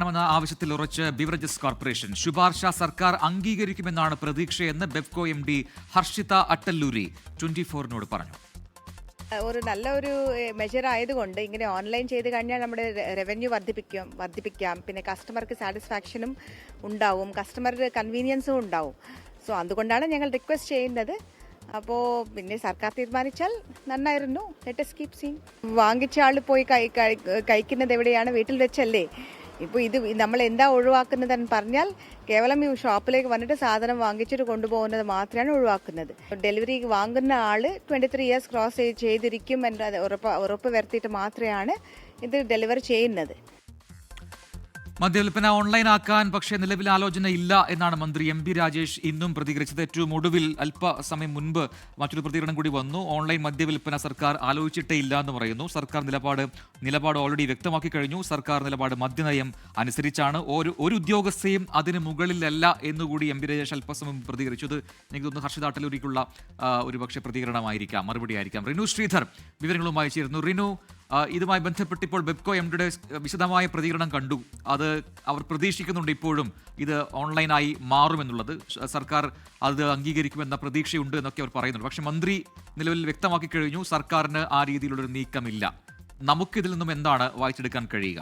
ണമെന്ന ആവശ്യത്തിൽ ഉറച്ച് beverages corporation ശുപാർശ സർക്കാർ അംഗീകരിക്കുമെന്നാണ് പ്രതീക്ഷയെന്ന് ബെവ്കോ എംഡി ഹർഷിത അട്ടല്ലൂരി 24-നോട് പറഞ്ഞു. ഒരു നല്ല ഒരു മെഷർ ആയതുകൊണ്ട് ഇങ്ങനെ ഓൺലൈൻ ചെയ്ത് കഴിഞ്ഞാൽ നമ്മുടെ റവന്യൂ വർദ്ധിപ്പിക്കാം, പിന്നെ കസ്റ്റമർക്ക് സാറ്റിസ്ഫാക്ഷനും ഉണ്ടാവും, കസ്റ്റമറുടെ കൺവീനിയൻസും ഉണ്ടാവും. സോ അതുകൊണ്ടാണ് ഞങ്ങൾ റിക്വസ്റ്റ് ചെയ്യുന്നത്. അപ്പോൾ പിന്നെ സർക്കാർ തീരുമാനിച്ചാൽ നന്നായിരുന്നു. Let us keep seeing. വാങ്ങിച്ച ആൾ പോയി കഴിക്കുന്നത് എവിടെയാണ്? വീട്ടിൽ വെച്ചല്ലേ. ഇപ്പോൾ ഇത് നമ്മൾ എന്താ ഒഴിവാക്കുന്നതെന്ന് പറഞ്ഞാൽ കേവലം ഈ ഷോപ്പിലേക്ക് വന്നിട്ട് സാധനം വാങ്ങിച്ചിട്ട് കൊണ്ടുപോകുന്നത് മാത്രമാണ് ഒഴിവാക്കുന്നത്. ഡെലിവറി വാങ്ങുന്ന ആൾ 23 years ക്രോസ് ചെയ്തിരിക്കും എന്നത് ഉറപ്പ് വരുത്തിയിട്ട് മാത്രമാണ് ഇത് ഡെലിവറി ചെയ്യുന്നത്. മദ്യവിൽപ്പന ഓൺലൈനാക്കാൻ പക്ഷേ നിലവിൽ ആലോചന ഇല്ല എന്നാണ് മന്ത്രി എം പി രാജേഷ് ഇന്നും പ്രതികരിച്ചത്. ഏറ്റവും ഒടുവിൽ അല്പസമയം മുൻപ് മറ്റൊരു പ്രതികരണം കൂടി വന്നു. ഓൺലൈൻ മദ്യവിൽപ്പന സർക്കാർ ആലോചിച്ചിട്ടേ ഇല്ല എന്ന് പറയുന്നു. സർക്കാർ നിലപാട് ഓൾറെഡി വ്യക്തമാക്കി കഴിഞ്ഞു. സർക്കാർ നിലപാട് മദ്യനയം അനുസരിച്ചാണ്. ഒരു ഉദ്യോഗസ്ഥയും അതിന് മുകളിലല്ല എന്നുകൂടി എം പി രാജേഷ് അല്പസമയം പ്രതികരിച്ചു. ഇത് എനിക്ക് തോന്നുന്നു ഹർഷിത അട്ടല്ലൂരിക്കുള്ള ഒരുപക്ഷെ പ്രതികരണമായിരിക്കാം, മറുപടി ആയിരിക്കാം. റിനു ശ്രീധർ വിവരങ്ങളുമായി ചേരുന്നു. റിനു, ഇതുമായി ബന്ധപ്പെട്ട് ഇപ്പോൾ ബെവ്കോ എംഡിയുടെ വിശദമായ പ്രതികരണം കണ്ടു. അത് അവർ പ്രതീക്ഷിക്കുന്നുണ്ട് ഇപ്പോഴും ഇത് ഓൺലൈനായി മാറുമെന്നുള്ളത്. സർക്കാർ അത് അംഗീകരിക്കുമെന്ന പ്രതീക്ഷയുണ്ട് എന്നൊക്കെ അവർ പറയുന്നുണ്ട്. പക്ഷേ മന്ത്രി നിലവിൽ വ്യക്തമാക്കി കഴിഞ്ഞു സർക്കാരിന് ആ രീതിയിലുള്ളൊരു നീക്കമില്ല. നമുക്കിതിൽ നിന്നും എന്താണ് വായിച്ചെടുക്കാൻ കഴിയുക?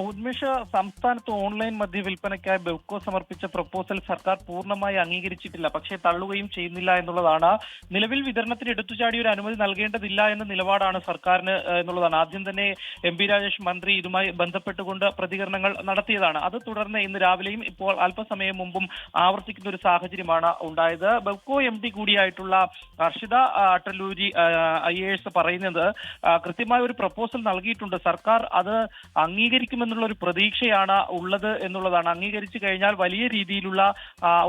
ഉന്മേഷ, സംസ്ഥാനത്ത് ഓൺലൈൻ മദ്യവിൽപ്പനയ്ക്കായി ബെവ്കോ സമർപ്പിച്ച പ്രപ്പോസൽ സർക്കാർ പൂർണ്ണമായി അംഗീകരിച്ചിട്ടില്ല, പക്ഷേ തള്ളുകയും ചെയ്യുന്നില്ല എന്നുള്ളതാണ്. നിലവിൽ വിതരണത്തിന് എടുത്തുചാടി ഒരു അനുമതി നൽകേണ്ടതില്ല എന്ന നിലപാടാണ് സർക്കാരിന് എന്നുള്ളതാണ്. ആദ്യം തന്നെ എം പി രാജേഷ് മന്ത്രി ഇതുമായി ബന്ധപ്പെട്ടുകൊണ്ട് പ്രതികരണങ്ങൾ നടത്തിയതാണ്. അത് തുടർന്ന് ഇന്ന് രാവിലെയും ഇപ്പോൾ അല്പസമയം മുമ്പും ആവർത്തിക്കുന്ന ഒരു സാഹചര്യമാണ് ഉണ്ടായത്. ബെവ്കോ എം ഡി കൂടിയായിട്ടുള്ള ഹർഷിത അട്ടല്ലൂരി IAS പറയുന്നത് കൃത്യമായ ഒരു പ്രപ്പോസൽ നൽകിയിട്ടുണ്ട്, സർക്കാർ അത് അംഗീകരിക്കുമെന്നുള്ള ഒരു പ്രതീക്ഷയാണ് ഉള്ളത് എന്നുള്ളതാണ്. അംഗീകരിച്ചു കഴിഞ്ഞാൽ വലിയ രീതിയിലുള്ള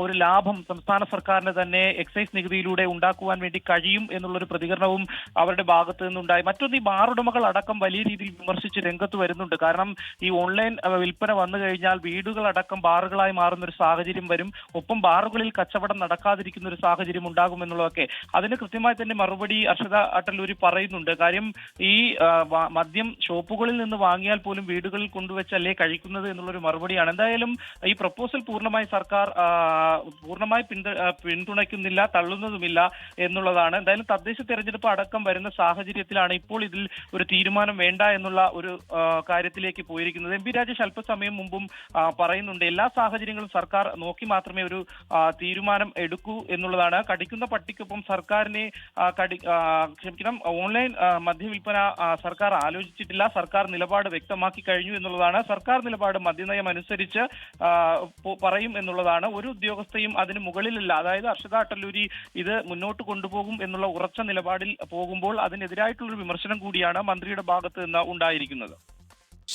ഒരു ലാഭം സംസ്ഥാന സർക്കാരിന് തന്നെ എക്സൈസ് നികുതിയിലൂടെ ഉണ്ടാക്കുവാൻ വേണ്ടി കഴിയും എന്നുള്ളൊരു പ്രതികരണവും അവരുടെ ഭാഗത്തു നിന്നുണ്ടായി. മറ്റൊന്ന്, ഈ ബാറുടമകൾ അടക്കം വലിയ രീതിയിൽ വിമർശിച്ച് രംഗത്ത് വരുന്നുണ്ട്. കാരണം ഈ ഓൺലൈൻ വിൽപ്പന വന്നു കഴിഞ്ഞാൽ വീടുകളടക്കം ബാറുകളായി മാറുന്ന ഒരു സാഹചര്യം വരും. ഒപ്പം ബാറുകളിൽ കച്ചവടം നടക്കാതിരിക്കുന്ന ഒരു സാഹചര്യം ഉണ്ടാകും എന്നുള്ളതൊക്കെ. അതിന് കൃത്യമായി തന്നെ മറുപടി ഹർഷിത അട്ടല്ലൂരി പറയുന്നുണ്ട്. കാര്യം ഈ മദ്യം ഷോപ്പുകളിൽ നിന്ന് വാങ്ങിയാൽ പോലും വീടുകളിൽ കൊണ്ടുവച്ചല്ലേ കഴിക്കുന്നത് എന്നുള്ളൊരു മറുപടിയാണ്. എന്തായാലും ഈ പ്രപ്പോസൽ പൂർണ്ണമായി സർക്കാർ പൂർണ്ണമായി പിന്തുണയ്ക്കുന്നില്ല, തള്ളുന്നതുമില്ല എന്നുള്ളതാണ്. എന്തായാലും തദ്ദേശ തെരഞ്ഞെടുപ്പ് അടക്കം വരുന്ന സാഹചര്യത്തിലാണ് ഇപ്പോൾ ഇതിൽ ഒരു തീരുമാനം വേണ്ട എന്നുള്ള ഒരു കാര്യത്തിലേക്ക് പോയിരിക്കുന്നത്. എം പി രാജേഷ് അല്പസമയം മുമ്പും പറയുന്നുണ്ട് എല്ലാ സാഹചര്യങ്ങളും സർക്കാർ നോക്കി മാത്രമേ ഒരു തീരുമാനം എടുക്കൂ എന്നുള്ളതാണ്. കടിക്കുന്ന പട്ടിക്കൊപ്പം സർക്കാരിനെ ഓൺലൈൻ മദ്യവിൽപ്പന സർക്കാർ ആലോചിച്ചിട്ടില്ല, സർക്കാർ നിലപാട് വ്യക്തമാക്കി കഴിഞ്ഞു എന്നുള്ളതാണ്. സർക്കാർ നിലപാട് മദ്യനയം അനുസരിച്ച് പറയും എന്നുള്ളതാണ്. ഒരു ഉദ്യോഗസ്ഥയും അതിന് മുകളിലല്ല. അതായത് ഹർഷിത അട്ടല്ലൂരി ഇത് മുന്നോട്ട് കൊണ്ടുപോകും എന്നുള്ള ഉറച്ച നിലപാടിൽ പോകുമ്പോൾ അതിനെതിരായിട്ടുള്ളൊരു വിമർശനം കൂടിയാണ് മന്ത്രിയുടെ ഭാഗത്ത് നിന്ന് ഉണ്ടായിരിക്കുന്നത്.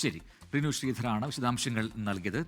ശരി, റിനു ശ്രീധരാണ് വിശദാംശങ്ങൾ നൽകിയത്.